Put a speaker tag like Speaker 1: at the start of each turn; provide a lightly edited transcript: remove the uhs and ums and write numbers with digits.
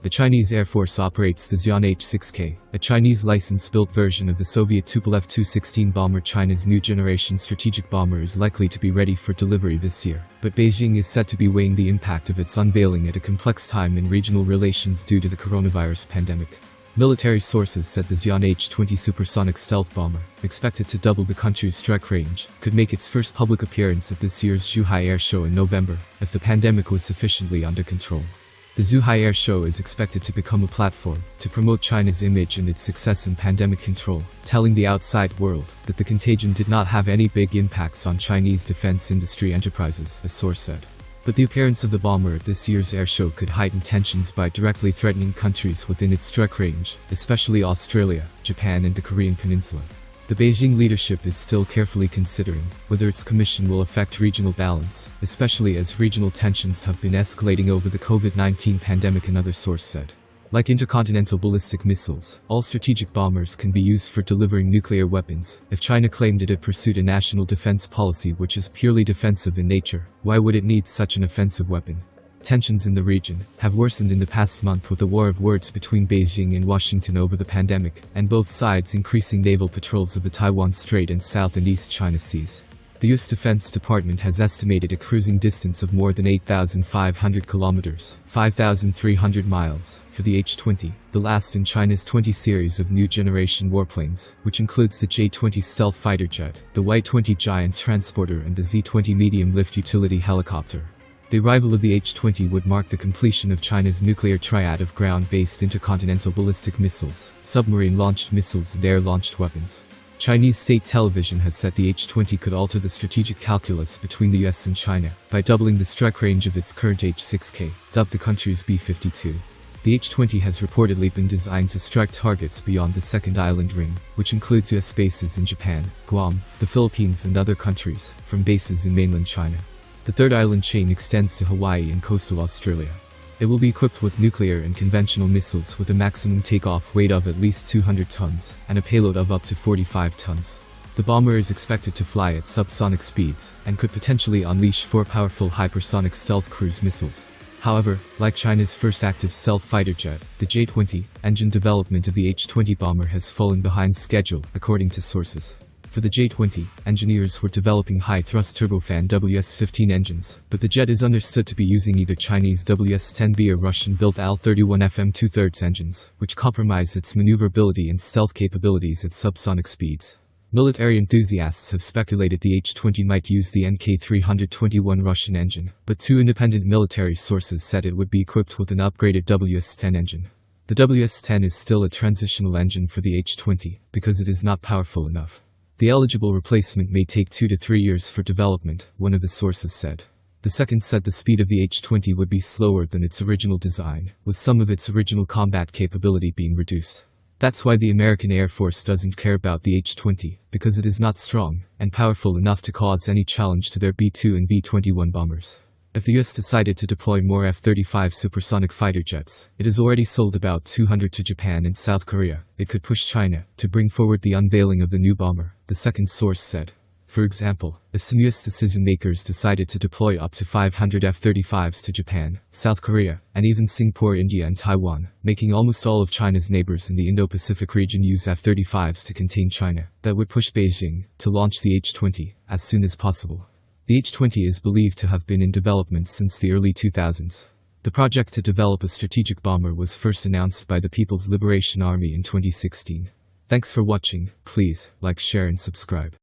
Speaker 1: The Chinese Air Force operates the Xi'an H-6K, a Chinese license-built version of the Soviet Tupolev Tu-16 bomber. China's new generation strategic bomber is likely to be ready for delivery this year, but Beijing is said to be weighing the impact of its unveiling at a complex time in regional relations due to the coronavirus pandemic. Military sources said the Xi'an H-20 supersonic stealth bomber, expected to double the country's strike range, could make its first public appearance at this year's Zhuhai Air Show in November, if the pandemic was sufficiently under control. The Zhuhai Air Show is expected to become a platform to promote China's image and its success in pandemic control, telling the outside world that the contagion did not have any big impacts on Chinese defense industry enterprises, a source said. But the appearance of the bomber at this year's air show could heighten tensions by directly threatening countries within its strike range, especially Australia, Japan and the Korean Peninsula. The Beijing leadership is still carefully considering whether its commission will affect regional balance, especially as regional tensions have been escalating over the COVID-19 pandemic, another source said. Like intercontinental ballistic missiles, all strategic bombers can be used for delivering nuclear weapons. If China claimed it had pursued a national defense policy which is purely defensive in nature, why would it need such an offensive weapon? Tensions in the region have worsened in the past month with a war of words between Beijing and Washington over the pandemic, and both sides increasing naval patrols of the Taiwan Strait and South and East China Seas. The U.S. Defense Department has estimated a cruising distance of more than 8,500 kilometers, 5,300 miles, for the H-20, the last in China's 20 series of new generation warplanes, which includes the J-20 stealth fighter jet, the Y-20 giant transporter and the Z-20 medium-lift utility helicopter. The arrival of the H-20 would mark the completion of China's nuclear triad of ground-based intercontinental ballistic missiles, submarine-launched missiles and air-launched weapons. Chinese state television has said the H-20 could alter the strategic calculus between the US and China by doubling the strike range of its current H-6K, dubbed the country's B-52. The H-20 has reportedly been designed to strike targets beyond the second island ring, which includes US bases in Japan, Guam, the Philippines and other countries, from bases in mainland China. The third island chain extends to Hawaii and coastal Australia. It will be equipped with nuclear and conventional missiles with a maximum takeoff weight of at least 200 tons, and a payload of up to 45 tons. The bomber is expected to fly at subsonic speeds, and could potentially unleash 4 powerful hypersonic stealth cruise missiles. However, like China's first active stealth fighter jet, the J-20, engine development of the H-20 bomber has fallen behind schedule, according to sources. For the J-20, engineers were developing high-thrust turbofan WS-15 engines, but the jet is understood to be using either Chinese WS-10B or Russian-built AL-31FM 2/3 engines, which compromise its maneuverability and stealth capabilities at subsonic speeds. Military enthusiasts have speculated the H-20 might use the NK-321 Russian engine, but 2 independent military sources said it would be equipped with an upgraded WS-10 engine. The WS-10 is still a transitional engine for the H-20, because it is not powerful enough. The eligible replacement may take 2 to 3 years for development, one of the sources said. The second said the speed of the H-20 would be slower than its original design, with some of its original combat capability being reduced. That's why the American Air Force doesn't care about the H-20, because it is not strong and powerful enough to cause any challenge to their B-2 and B-21 bombers. If the US decided to deploy more F-35 supersonic fighter jets, it has already sold about 200 to Japan and South Korea. It could push China to bring forward the unveiling of the new bomber, the second source said. For example, if some US decision-makers decided to deploy up to 500 F-35s to Japan, South Korea, and even Singapore, India and Taiwan, making almost all of China's neighbors in the Indo-Pacific region use F-35s to contain China, that would push Beijing to launch the H-20 as soon as possible. The H-20 is believed to have been in development since the early 2000s. The project to develop a strategic bomber was first announced by the People's Liberation Army in 2016. Thanks for watching. Please like, share and subscribe.